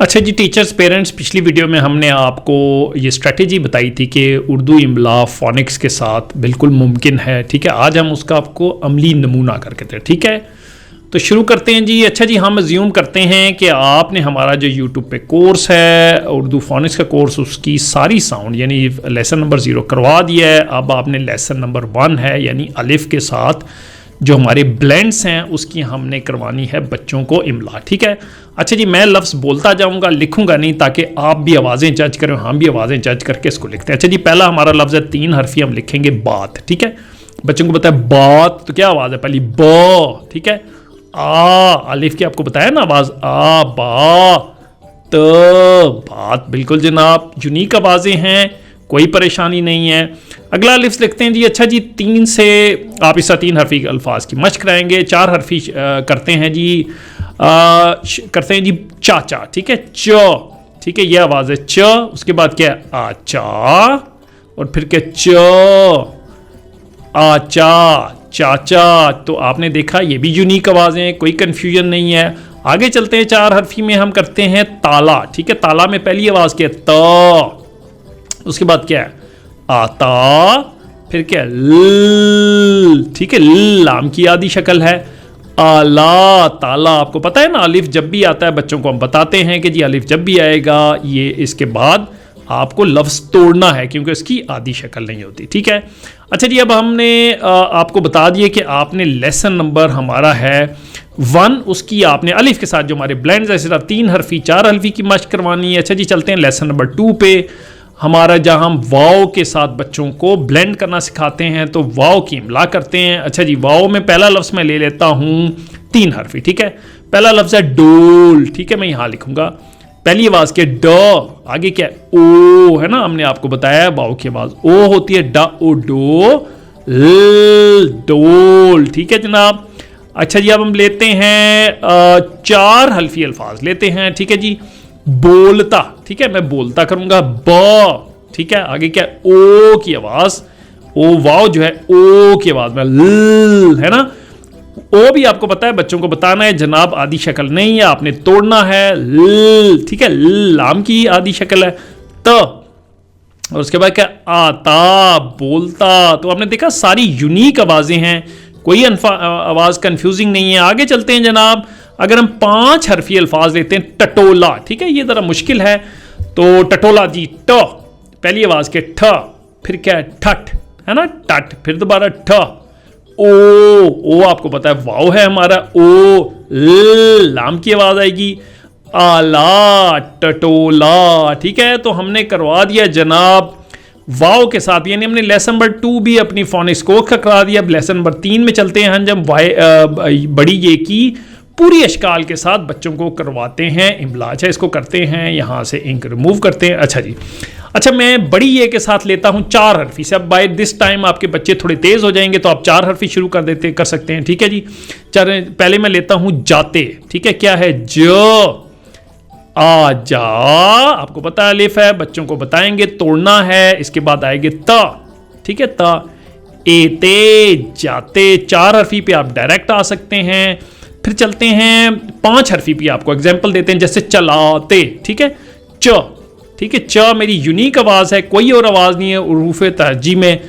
अच्छा जी teachers parents, पिछली video में हमने आपको ये स्ट्रेटेजी बताई थी कि उर्दू इमला फोनिक्स के साथ बिल्कुल मुमकिन है। ठीक है, आज हम उसका आपको अमली नमूना करके दें। ठीक है, तो शुरू करते हैं जी। अच्छा जी, हम अज्यूम करते हैं कि आपने हमारा जो यूट्यूब पे कोर्स है उर्दू फोनिक्स का कोर्स, उसकी सारी साउंड यानी लेसन नंबर 0 करवा दिया है। अब आपने लेसन नंबर 1 है यानी अलिफ के साथ जो हमारे ब्लेंड्स हैं उसकी हमने करवानी है बच्चों को इमला। ठीक है, अच्छा जी, मैं लफ्ज़ बोलता जाऊंगा, लिखूंगा नहीं, ताकि आप भी आवाज़ें जज करें, हम भी आवाज़ें जज करके इसको लिखते हैं। अच्छा जी, पहला हमारा लफ्ज़ है 3 हरफी, हम लिखेंगे बात। ठीक है, बच्चों को पता है बात तो क्या आवाज़ है, पहली ब। ठीक है, आ अलिफ की आपको बताया ना आवाज़, आ बा त बात, बिल्कुल जनाब यूनिक आवाज़ें हैं, कोई परेशानी नहीं है। अगला लिफ्ट लिखते हैं जी। अच्छा जी, 3 से आप इसका 3 हरफी अल्फाज की मश्क कराएंगे। 4 हरफी करते हैं जी, करते हैं जी चाचा। ठीक है, च। ठीक है, ये आवाज़ है च। उसके बाद क्या है आचा, और फिर क्या च आचा चाचा। तो आपने देखा ये भी यूनिक आवाज़ें, कोई कन्फ्यूजन नहीं है। आगे चलते हैं, 4 हरफी में हम करते हैं ताला। ठीक है, ताला में पहली आवाज़ क्या है त, उसके बाद क्या है आता, फिर क्या है ल। ठीक है, लाम की आधी शक्ल है आला ताला। आपको पता है ना अलिफ जब भी आता है बच्चों को हम बताते हैं कि जी अलिफ जब भी आएगा ये इसके बाद आपको लफ्ज़ तोड़ना है क्योंकि इसकी आधी शक्ल नहीं होती। ठीक है, अच्छा जी, अब हमने आपको बता दिया कि आपने लेसन नंबर हमारा है 1, उसकी आपने अलिफ के साथ जो हमारे ब्लेंड्स है सिर्फ 3 हरफी 4 हरफी की मश्क करवानी है। अच्छा जी, चलते हैं लेसन नंबर 2 पे, हमारा जहाँ हम वाव के साथ बच्चों को ब्लेंड करना सिखाते हैं, तो वाव की इमला करते हैं। अच्छा जी, वाव में पहला लफ्ज़ मैं ले लेता हूँ 3 हरफी। ठीक है, पहला लफ्ज़ है डोल। ठीक है, मैं यहाँ लिखूंगा पहली आवाज़ के ड, आगे क्या है ओ, है ना, हमने आपको बताया वाव की आवाज़ ओ होती है ड ओ डो ल डोल। ठीक है जनाब। अच्छा जी, अब हम लेते हैं 4 हल्फी अल्फाज लेते हैं। ठीक है जी, बोलता। ठीक है, मैं बोलता करूंगा ब। ठीक है, आगे क्या ओ की आवाज, ओ वाव जो है ओ की आवाज में ल, है ना। ओ भी आपको पता है बच्चों को बताना है जनाब, आधी शक्ल नहीं है, आपने तोड़ना है ल। ठीक है, लाम की आधी शक्ल है त, और उसके बाद क्या आता बोलता। तो आपने देखा सारी यूनिक आवाजें हैं, कोई आवाज कंफ्यूजिंग नहीं है। आगे चलते हैं जनाब, अगर हम 5 हरफी अल्फाज लेते हैं टटोला। ठीक है, ये ज़रा मुश्किल है, तो टटोला जी ट, पहली आवाज़ के ठ, फिर क्या है ठट, है ना टट, फिर दोबारा ठ, ओ आपको पता है वाव है हमारा ओ, लाम की आवाज़ आएगी आला टटोला। ठीक है, तो हमने करवा दिया जनाब वाव के साथ, यानी हमने लेसन नंबर 2 भी अपनी फोनिक्स को करा दिया। अब लेसन नंबर 3 में चलते हैं, हम जब बड़ी ये की पूरी अशकाल के साथ बच्चों को करवाते हैं इमला। अच्छा, इसको करते हैं, यहाँ से इंक रिमूव करते हैं। अच्छा जी, अच्छा मैं बड़ी ये के साथ लेता हूँ 4 हरफी से। अब बाय दिस टाइम आपके बच्चे थोड़े तेज़ हो जाएंगे तो आप 4 हरफी शुरू कर सकते हैं। ठीक है जी, पहले मैं लेता हूँ जाते। ठीक है, क्या है ज आ जा, आपको पता है अलिफ है, बच्चों को बताएंगे तोड़ना है। इसके बाद आएंगे त। ठीक है, त एते जाते, 4 हरफी पे आप डायरेक्ट आ सकते हैं। फिर चलते हैं 5 हरफी पे, आपको एग्जाम्पल देते हैं, जैसे चलाते। ठीक है, च। ठीक है, च मेरी यूनिक आवाज़ है, कोई और आवाज़ नहीं है उरूफ तरजीह में।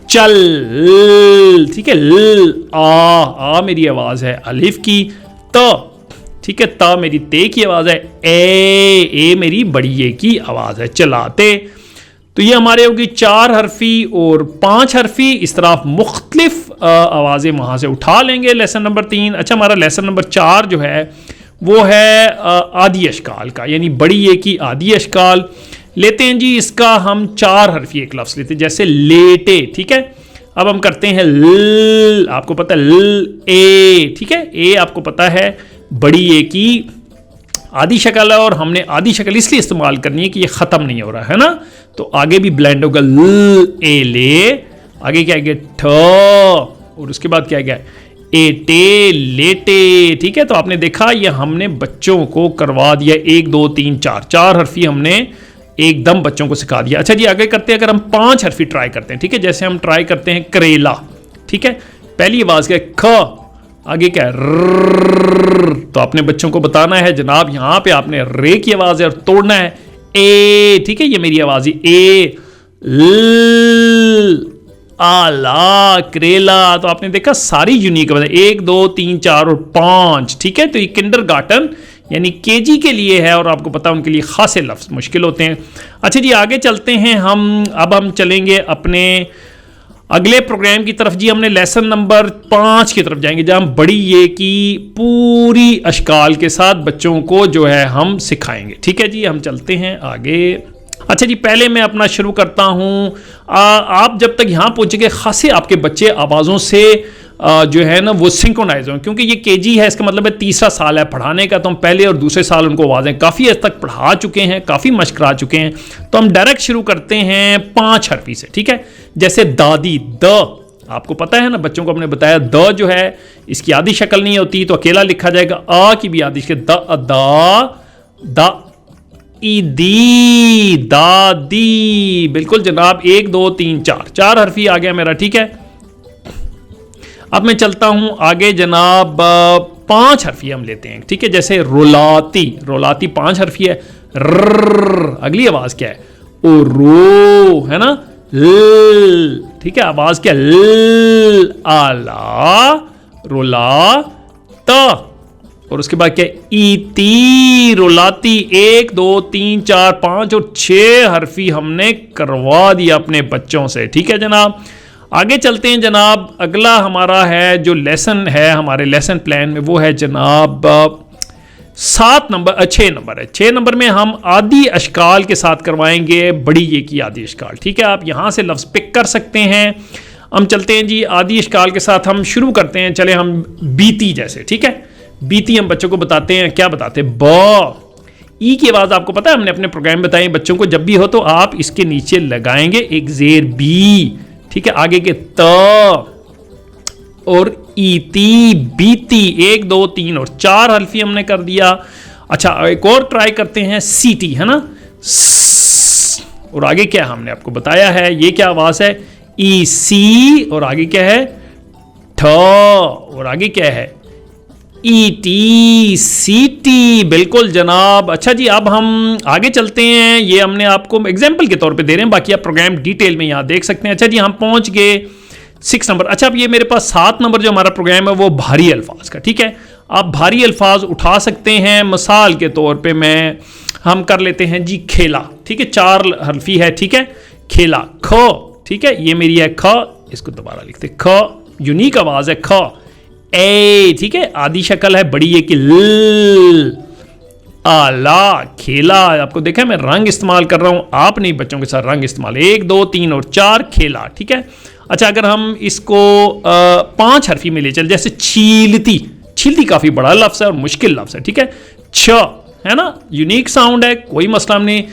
चल। ठीक है, ल आ मेरी आवाज़ है अलिफ की। त। ठीक है, त मेरी ते की आवाज़ है। ए मेरी बड़ी ए की आवाज़ है चलाते। तो ये हमारे होगी 4 हरफी और 5 हरफी, इस तरह आप मुख्तलिफ आवाज़ें वहाँ से उठा लेंगे लेसन नंबर 3। अच्छा, हमारा लेसन नंबर 4 जो है वो है आधी अशकाल का, यानी बड़ी ए की आधी अशकाल लेते हैं जी। इसका हम 4 हरफी एक लफ्ज़ लेते हैं, जैसे लेटे। ठीक है, अब हम करते हैं ल, आपको पता है ल ए। ठीक है, ए आपको पता है बड़ी ए की आधी शक्ल है, और हमने आधी शक्ल इसलिए इस्तेमाल करनी है कि ये ख़त्म नहीं हो रहा है ना, तो आगे भी ब्लेंड होगा ल ए ले, आगे क्या आएगा ठ, और उसके बाद क्या आएगा एटे लेटे। ठीक है, तो आपने देखा ये हमने बच्चों को करवा दिया 1 2 3 4 हरफी हमने एकदम बच्चों को सिखा दिया। अच्छा जी, आगे करते हैं, अगर हम 5 हरफी ट्राई करते हैं। ठीक है, जैसे हम ट्राई करते हैं करेला। ठीक है, पहली आवाज़ क्या ख, आगे क्या है, तो अपने बच्चों को बताना है जनाब यहां पे आपने रे की आवाज है और तोड़ना है ए, ठीक है, ये मेरी आवाज ही ए, ल, आला, करेला। तो आपने देखा सारी यूनिक आवाज, 1 2 3 4 और 5, ठीक है। तो ये किंडरगार्टन यानी केजी के लिए है और आपको पता उनके लिए खासे लफ्ज मुश्किल होते हैं। अच्छा जी आगे चलते हैं अब हम चलेंगे अपने अगले प्रोग्राम की तरफ जी। हमने लेसन नंबर 5 की तरफ जाएंगे जहां हम बड़ी ये की पूरी अशकाल के साथ बच्चों को जो है हम सिखाएंगे, ठीक है जी। हम चलते हैं आगे। अच्छा जी पहले मैं अपना शुरू करता हूं। आप जब तक यहां पहुंचेंगे खासे आपके बच्चे आवाज़ों से जो है ना वो सिंक्रोनाइज हों, क्योंकि ये केजी है, इसका मतलब है तीसरा साल है पढ़ाने का। तो हम पहले और दूसरे साल उनको आवाज़ें काफ़ी हद तक पढ़ा चुके हैं, काफ़ी मशक करा चुके हैं। तो हम डायरेक्ट शुरू करते हैं 5 हरफी से, ठीक है। जैसे दादी, द, आपको पता है ना, बच्चों को हमने बताया द जो है इसकी आधी शक्ल नहीं होती तो अकेला लिखा जाएगा। आ की भी आधी शक्ल, द, दा, दी, दादी। बिल्कुल जनाब, 1 2 3 4 हरफी आ गया मेरा, ठीक है। अब मैं चलता हूं आगे जनाब, 5 हरफी हम लेते हैं, ठीक है। जैसे रोलाती, रोलाती 5 हरफी है। र, अगली आवाज क्या है, ओ रो, है ना, ल, ठीक है। आवाज क्या, ल, आला, रोला, त, और उसके बाद क्या, ईती, रोलाती। 1 2 3 4 5 और 6 हरफी हमने करवा दिया अपने बच्चों से, ठीक है जनाब। आगे चलते हैं जनाब। अगला हमारा है जो लेसन है हमारे लेसन प्लान में, वो है जनाब 6 नंबर है। 6 नंबर में हम आदि अशकाल के साथ करवाएंगे बड़ी ये की आदि अशकाल, ठीक है। आप यहां से लफ्ज पिक कर सकते हैं। हम चलते हैं जी आदि अशकाल के साथ हम शुरू करते हैं। चले हम बीती जैसे, ठीक है। बीती हम बच्चों को बताते हैं, क्या बताते हैं, ब, ई की आवाज आपको पता है, हमने अपने प्रोग्राम बताए बच्चों को जब भी हो तो आप इसके नीचे लगाएंगे एक जेर बी, ठीक है। आगे के त और ईती, बीती। 1 2 3 और 4 हल्फी हमने कर दिया। अच्छा एक और ट्राई करते हैं, सीटी, है ना, और आगे क्या हमने आपको बताया है, ये क्या आवाज है, ई सी, और आगे क्या है, ठ, और आगे क्या है, ईटी, सीटी। बिल्कुल जनाब। अच्छा जी अब हम आगे चलते हैं, ये हमने आपको एग्जाम्पल के तौर पे दे रहे हैं, बाकी आप प्रोग्राम डिटेल में यहाँ देख सकते हैं। अच्छा जी हम पहुंच गए 6 नंबर। अच्छा अब ये मेरे पास 7 नंबर जो हमारा प्रोग्राम है वो भारी अल्फाज का, ठीक है। आप भारी अल्फाज उठा सकते हैं, मिसाल के तौर पे हम कर लेते हैं जी खेला, ठीक है। 4 हल्फी है, ठीक है। खेला, ख, ठीक है, ये मेरी है ख, इसको दोबारा लिखते, ख, यूनिक आवाज है ख। ए, ठीक है, आधी शक्ल है बड़ी ये की, ल, आला, खेला। आपको देखा मैं रंग इस्तेमाल कर रहा हूं, आप नहीं बच्चों के साथ रंग इस्तेमाल। 1 2 3 और 4 खेला, ठीक है। अच्छा अगर हम इसको 5 हरफी में ले चल, जैसे छीलती, छीलती काफी बड़ा लफ्ज है और मुश्किल लफ्ज है, ठीक है। छ, है ना, यूनिक साउंड है, कोई मसला नहीं।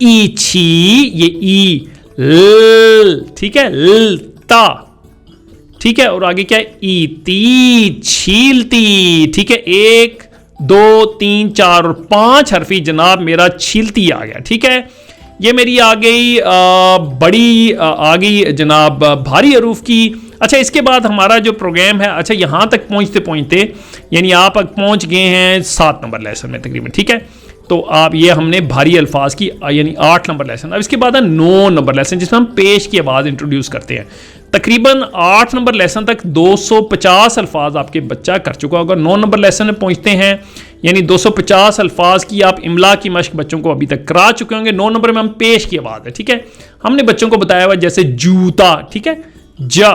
ई छी, ये ई, ल, ठीक है, ल, ता, ठीक है, और आगे क्या है, ईती, छीलती, ठीक है। 1 2 3 4 और 5 हरफी जनाब मेरा छीलती आ गया, ठीक है। ये मेरी आ गई बड़ी आ गई जनाब भारी हरूफ की। अच्छा इसके बाद हमारा जो प्रोग्राम है, अच्छा यहां तक पहुंचते पहुंचते यानी आप पहुंच गए हैं 7 नंबर लेसन में तकरीबन, ठीक है। तो आप ये हमने भारी अल्फाज की यानी 8 नंबर लेसन। अब इसके बाद है 9 नंबर लेसन जिसमें हम पेश की आवाज़ इंट्रोड्यूस करते हैं। तकरीबन 8 नंबर लेसन तक 250 अल्फाज आपके बच्चा कर चुका होगा। 9 नंबर लेसन में पहुंचते हैं यानी 250 अल्फाज की आप इमला की मश्क बच्चों को अभी तक करा चुके होंगे। 9 नंबर में हम पेश की आवाज़ है, ठीक है। हमने बच्चों को बताया हुआ जैसे जूता, ठीक है, जा,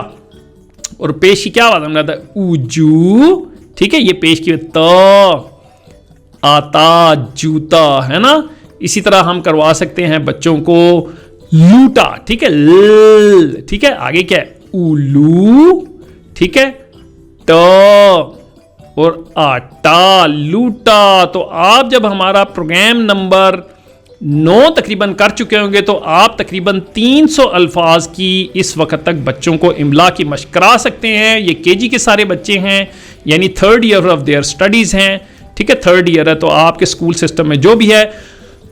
और पेश की क्या आवाज़ हमने बताया, उजू, ठीक है। ये पेश की त, आता, जूता, है ना। इसी तरह हम करवा सकते हैं बच्चों को लूटा, ठीक है, ल, ठीक है। आगे क्या है, उलू, ठीक है, ट और आटा, लूटा। तो आप जब हमारा प्रोग्राम नंबर 9 तकरीबन कर चुके होंगे तो आप तकरीबन 300 अल्फाज की इस वक्त तक बच्चों को इमला की मशक करा सकते हैं। ये केजी के सारे बच्चे हैं यानी 3rd year of their studies हैं, ठीक है। 3rd ईयर है तो आपके स्कूल सिस्टम में जो भी है।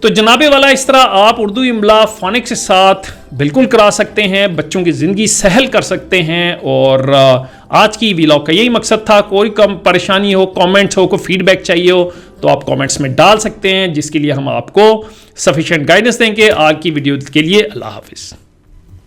तो जनाबे वाला इस तरह आप उर्दू इमला फोनिक्स के साथ बिल्कुल करा सकते हैं, बच्चों की ज़िंदगी सहल कर सकते हैं। और आज की व्लॉग का यही मकसद था। कोई कम परेशानी हो, कमेंट्स हो, कोई फीडबैक चाहिए हो तो आप कमेंट्स में डाल सकते हैं, जिसके लिए हम आपको सफिशिएंट गाइडेंस देंगे। आज की वीडियो के लिए अल्लाह हाफिज़।